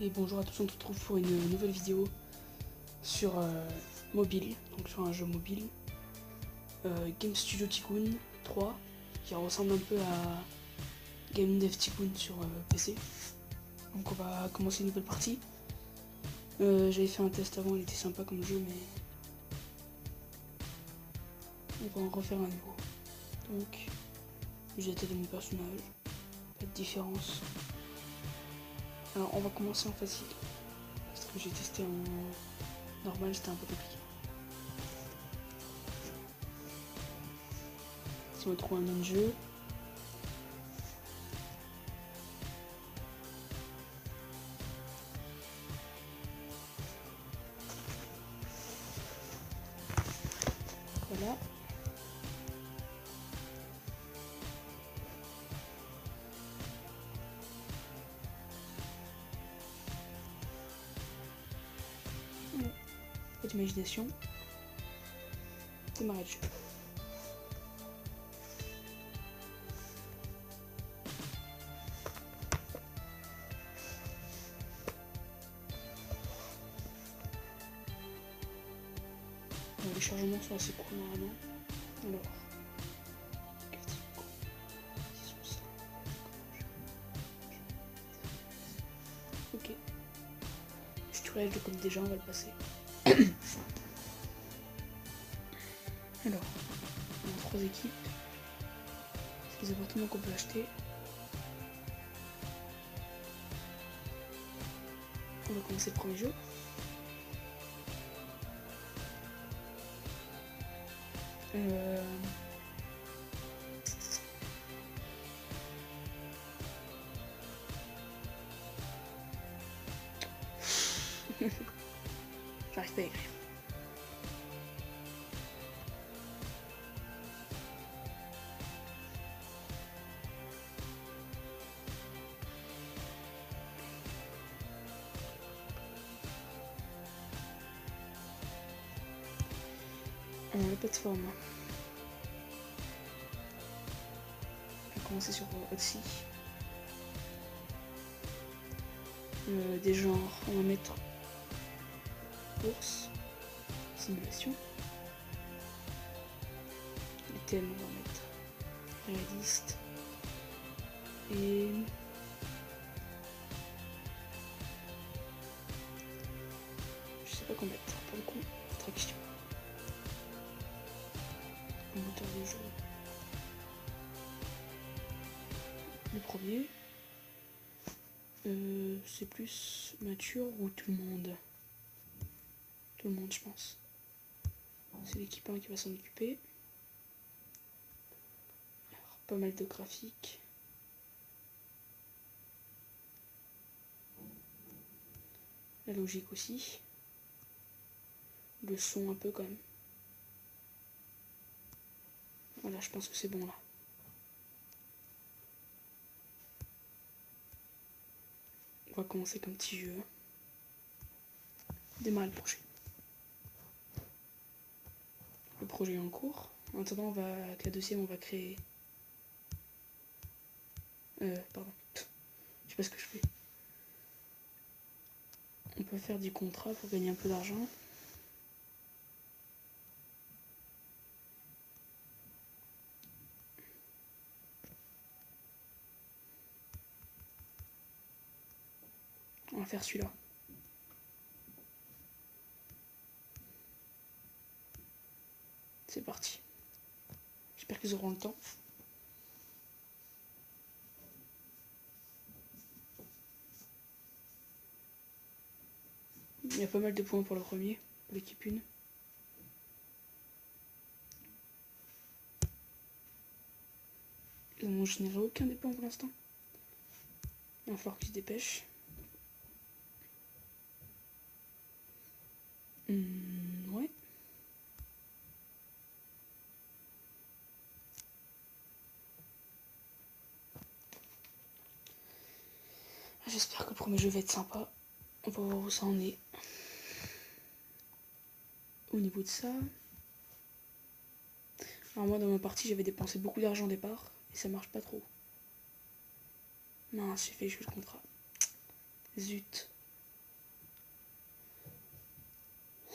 Et bonjour à tous, on se retrouve pour une nouvelle vidéo sur mobile, donc sur un jeu mobile, Game Studio Tycoon 3, qui ressemble un peu à Game Dev Tycoon sur PC. Donc on va commencer une nouvelle partie. J'avais fait un test avant, il était sympa comme jeu, mais on va en refaire un nouveau. Donc j'ai aidé mon personnage, pas de différence. Alors on va commencer en facile, parce que j'ai testé en normal, c'était un peu compliqué. Si on trouve un nom de jeu, voilà. Pas d'imagination. Démarrer le jeu. Les chargements sont assez courts normalement. Alors, ok. Je tourelle, je le connais déjà, on va le passer. Alors, on a 3 équipes. C'est les appartements qu'on peut acheter. On va commencer le premier jeu. J'arrive pas à écrire. La plateforme. On va commencer sur Odyssey. Des genres, on va mettre course, simulation. Les thèmes, on va mettre réaliste et je sais pas quoi mettre pour le coup, attraction. Le moteur de jeu. Le premier, c'est plus mature ou tout le monde? Tout le monde, je pense. C'est l'équipe 1 qui va s'en occuper. Alors, pas mal de graphiques. La logique aussi. Le son un peu quand même. Voilà, je pense que c'est bon là. On va commencer comme petit jeu. Démarrer le projet. Le projet est en cours. En attendant, on va, avec la deuxième, on va créer... pardon. Je sais pas ce que je fais. On peut faire du contrat pour gagner un peu d'argent. On va faire celui-là. C'est parti. J'espère qu'ils auront le temps. Il y a pas mal de points pour le premier, pour l'équipe 1. Ils n'ont généré aucun des points pour l'instant. Il va falloir qu'ils se dépêchent. Ouais. J'espère que le premier jeu va être sympa. On va voir où ça en est. Au niveau de ça. Alors moi dans ma partie j'avais dépensé beaucoup d'argent au départ. Et ça marche pas trop. Mince, j'ai fait jouer le contrat. Zut.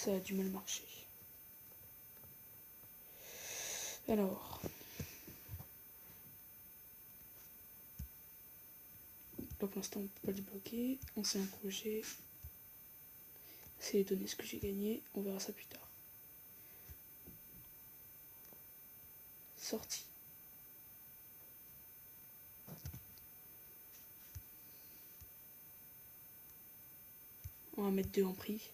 ça a du mal marcher. Alors, là pour l'instant on peut pas le débloquer. On sait un projet. C'est les données ce que j'ai gagné. On verra ça plus tard. Sortie. On va mettre 2 en prix.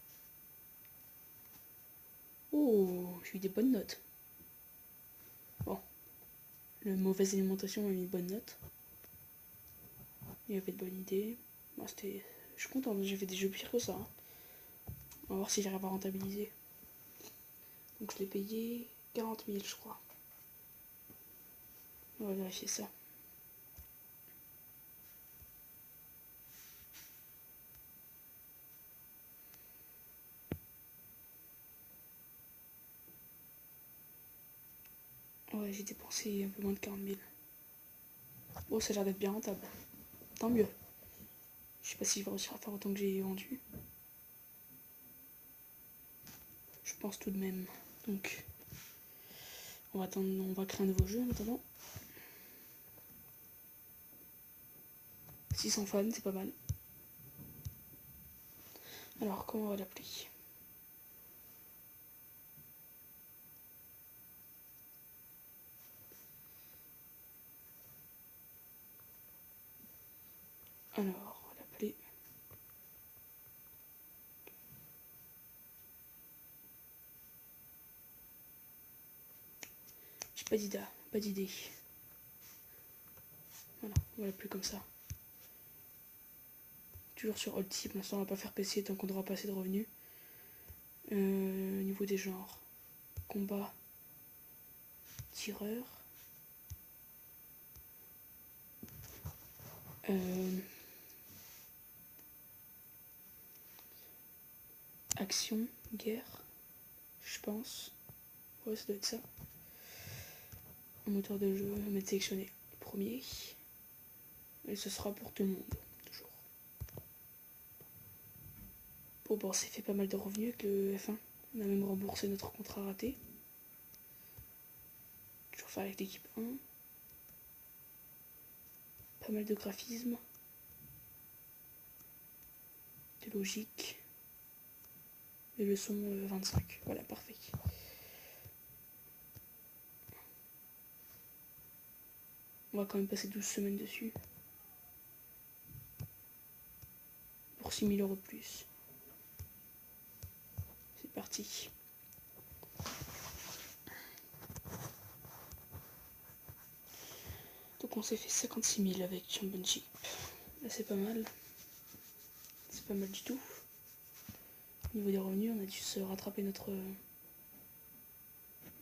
Oh, j'ai eu des bonnes notes. Bon, le mauvaise alimentation m'a mis une bonne note. Il y avait de bonnes idées. Moi, je suis content, j'ai fait des jeux pires que ça. Hein. On va voir si j'arrive à rentabiliser. Donc je l'ai payé 40 000, je crois. On va vérifier ça. Ouais, j'ai dépensé un peu moins de 40 000. Bon, ça a l'air d'être bien rentable. Tant mieux. Je sais pas si je vais réussir à faire autant que j'ai vendu. Je pense tout de même. Donc, on va attendre, on va créer un nouveau jeu maintenant. 600 fans, c'est pas mal. Alors, comment on va l'appeler? Alors, on va l'appeler... J'ai pas d'idée. Voilà, on va l'appeler comme ça. Toujours sur Old Type, l'instant on va pas faire PC tant qu'on n'aura pas assez de revenus. Au niveau des genres, combat, tireur, action, guerre, je pense. Ouais, ça doit être ça. Un moteur de jeu, on va mettre sélectionné le premier. Et ce sera pour tout le monde, toujours. Bon, c'est fait pas mal de revenus avec le F1. On a même remboursé notre contrat raté. Toujours faire avec l'équipe 1. Pas mal de graphismes. De logique. Et le son 25. Voilà, parfait. On va quand même passer 12 semaines dessus. Pour 6 000 € de plus. C'est parti. Donc on s'est fait 56 000 avec Championship. Là c'est pas mal. C'est pas mal du tout. Au niveau des revenus, on a dû se rattraper notre...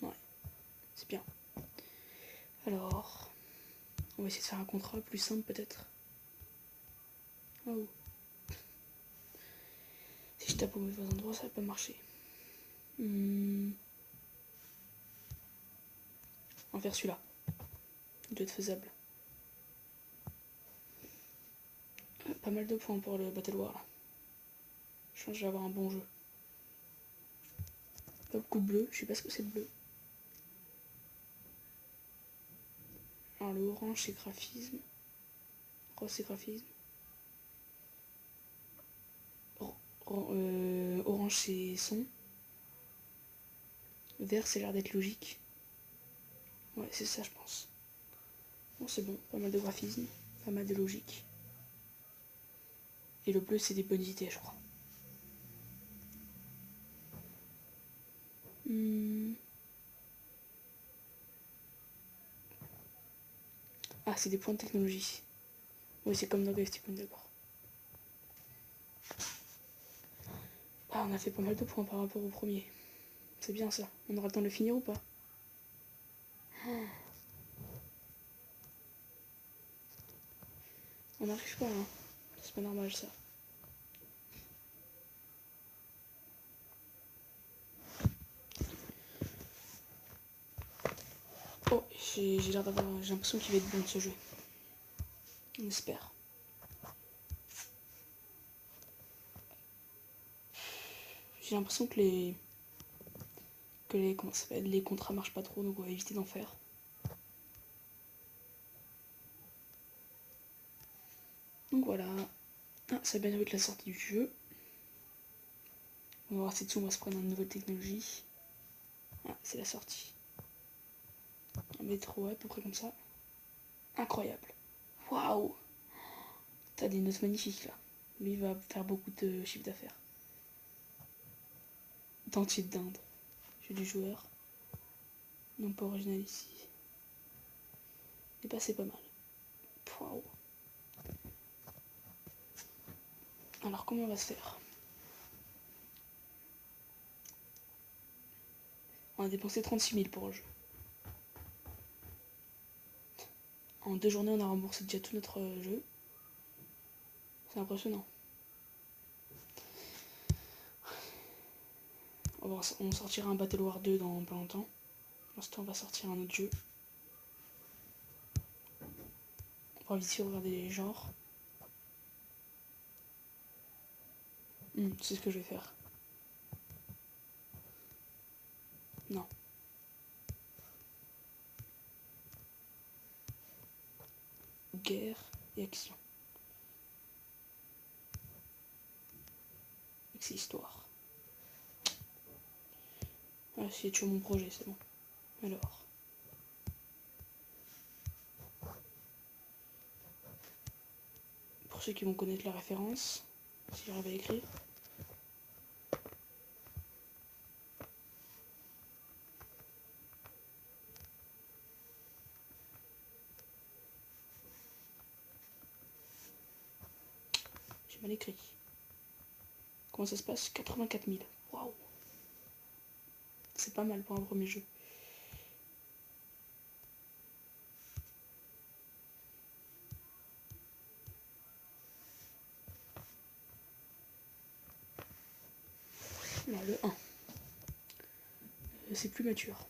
Ouais, c'est bien. Alors, on va essayer de faire un contrat plus simple peut-être. Oh. Si je tape au mauvais endroit, ça va pas marcher. On va faire celui-là. Il doit être faisable. Pas mal de points pour le Battle War là. Je pense que je vais avoir un bon jeu. Pas beaucoup de bleu, je sais pas ce que c'est de bleu. Alors le orange c'est graphisme. Rose c'est graphisme. Orange c'est son. Vert c'est l'air d'être logique. Ouais c'est ça je pense. Bon c'est bon, pas mal de graphisme, pas mal de logique. Et le bleu c'est des bonnes idées je crois. Ah c'est des points de technologie. Oui c'est comme dans Ghost Tycoon d'accord. Ah on a fait pas mal de points par rapport au premier. C'est bien ça. On aura le temps de le finir ou pas? On n'arrive pas hein. C'est pas normal ça. Oh, j'ai l'impression qu'il va être bon de ce jeu. On espère. J'ai l'impression que les que les contrats marchent pas trop, donc on va éviter d'en faire. Donc voilà. Ah, ça va bien avec la sortie du jeu. On va voir si dessus on va se prendre une nouvelle technologie. Ah, c'est la sortie. Un métro, à peu près comme ça. Incroyable. Waouh! T'as des notes magnifiques là. Lui il va faire beaucoup de chiffre d'affaires. Dentier de dinde. Jeu du joueur. Non pas original ici. Et bah c'est pas mal. Waouh. Alors comment on va se faire? On a dépensé 36 000 pour le jeu. En 2 journées on a remboursé déjà tout notre jeu. C'est impressionnant. On sortira un Battle War 2 dans pas longtemps. Pour l'instant on va sortir un autre jeu. On va vite fait regarder les genres. C'est ce que je vais faire. Non. Guerre et action. C'est histoire. Ah, c'est toujours mon projet, c'est bon. Alors. Pour ceux qui vont connaître la référence, si j'arrive à écrire. J'ai mal écrit. Comment ça se passe? 84 000. Waouh! C'est pas mal pour un premier jeu. Alors le 1. C'est plus mature.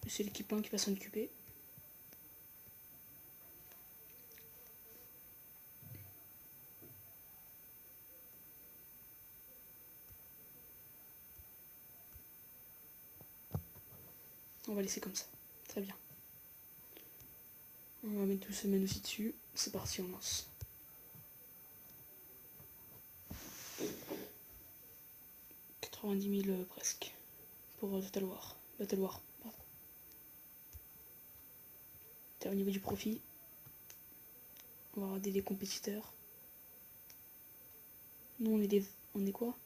C'est l'équipe 1 qui va s'en occuper. On va laisser comme ça. Très bien. On va mettre tout ce menu aussi dessus. C'est parti, on lance. « 90 000 presque. Pour Total War. Battle War, pardon. Au niveau du profit, on va regarder les compétiteurs. Nous on est des... On est quoi?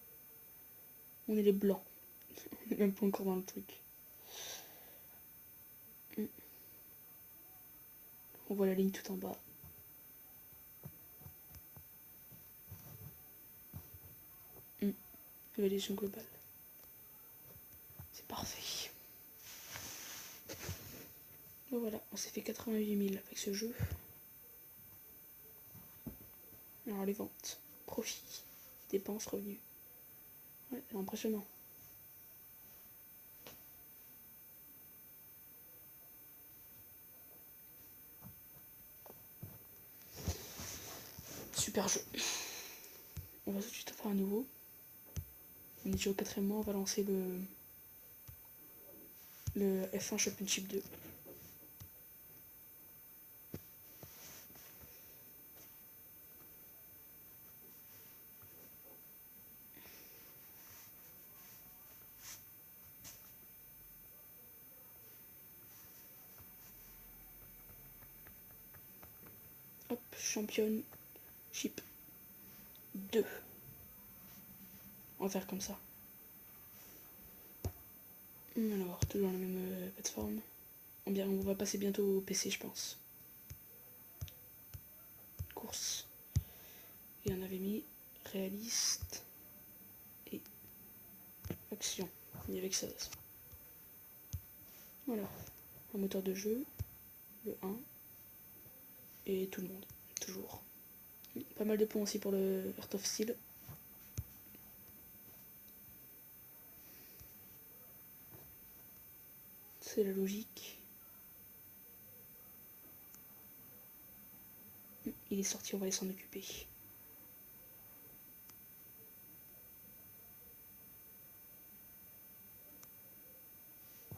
On est les blancs. On est même pas encore dans le truc. On voit la ligne tout en bas. Évaluation globale. C'est parfait. Bon voilà, on s'est fait 88 000 avec ce jeu. Alors les ventes, profit, dépenses, revenus. Ouais, c'est impressionnant. Super jeu. On va tout de suite faire un nouveau. On est déjà au 4e mois, on va lancer le F1 Championship 2. Hop, Championship 2. On va faire comme ça. Alors, toujours la même plateforme. On va passer bientôt au PC, je pense. Course. Et on avait mis réaliste et action. Il y avait que ça. Voilà. Un moteur de jeu, le 1 et tout le monde, toujours. Pas mal de points aussi pour le Heart of Steel. C'est la logique. Il est sorti, on va aller s'en occuper.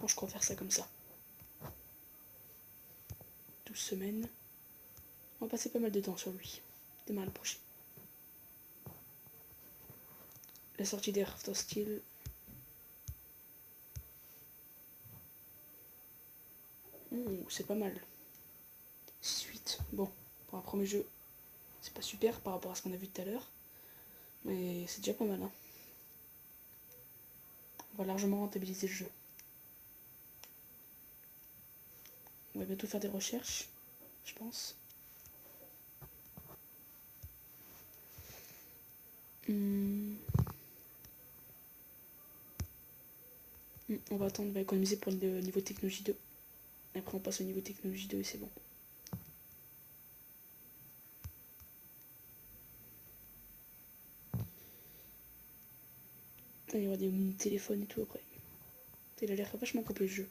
Bon, je crois faire ça comme ça. 12 semaines. On va passer pas mal de temps sur lui. Démarrer le projet. La sortie d'Earth of Steel. C'est pas mal. 6-8. Bon, pour un premier jeu, c'est pas super par rapport à ce qu'on a vu tout à l'heure. Mais c'est déjà pas mal. Hein. On va largement rentabiliser le jeu. On va bientôt faire des recherches, je pense. On va attendre, on va économiser pour le niveau technologie 2. Et après on passe au niveau technologie 2 et c'est bon. Il y aura des téléphones et tout après. Il a l'air vachement complet le jeu.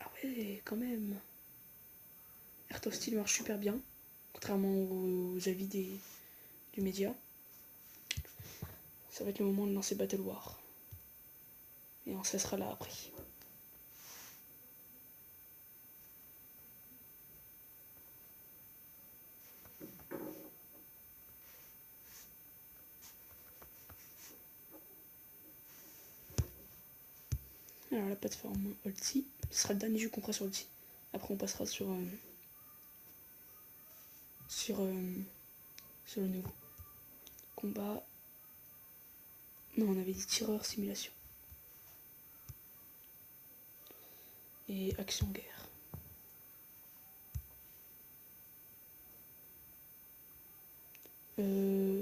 Ah ouais, quand même. Earth of Steel marche super bien, contrairement aux avis du média. Ça va être le moment de lancer Battle War. Et on se laissera là après. Alors la plateforme Ulti, ce sera le dernier jeu qu'on fera sur Ulti. Après on passera sur le nouveau. Combat. Non, on avait dit tireur simulation. Et action guerre.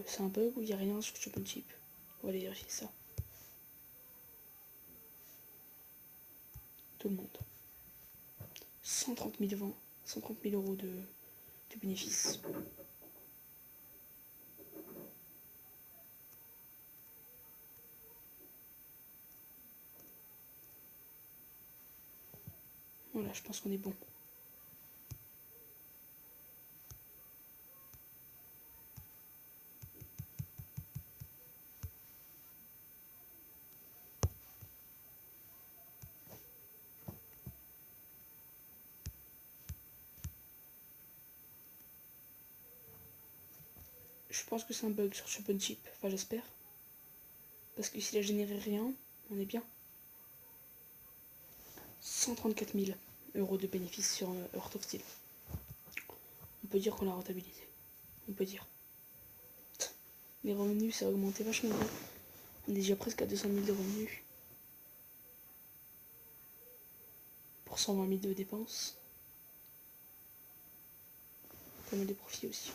C'est un bug ou il n'y a rien sur Championship? On va aller vérifier ça. Tout le monde. 130 000 ventes, 130 000 euros de bénéfices. Voilà, je pense qu'on est bon. Je pense que c'est un bug sur Championship, enfin j'espère. Parce que s'il a généré rien, on est bien. 134 000 euros de bénéfices sur Earth of Steel. On peut dire qu'on l'a rentabilisé. On peut dire. Les revenus, ça a augmenté vachement bien. On est déjà presque à 200 000 de revenus. Pour 120 000 de dépenses. Pas mal de profits aussi.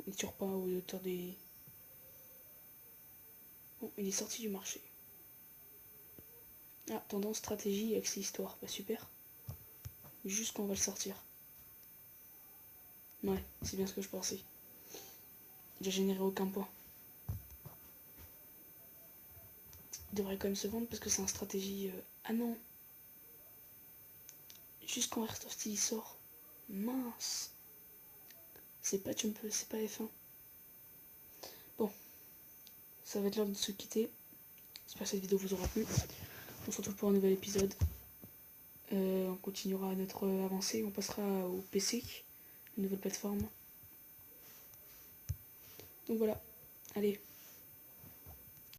Il ne tire pas aux hauteurs des... Bon, il est sorti du marché. Ah, tendance, stratégie, accès histoire. Bah super. Juste quand on va le sortir. Ouais, c'est bien ce que je pensais. Il a généré aucun point. Il devrait quand même se vendre parce que c'est un stratégie... Ah non. Juste quand Earth of Steel sort. Mince. C'est pas Jump, c'est pas F1. Bon. Ça va être l'heure de se quitter. J'espère que cette vidéo vous aura plu. On se retrouve pour un nouvel épisode. On continuera notre avancée. On passera au PC. Une nouvelle plateforme. Donc voilà. Allez.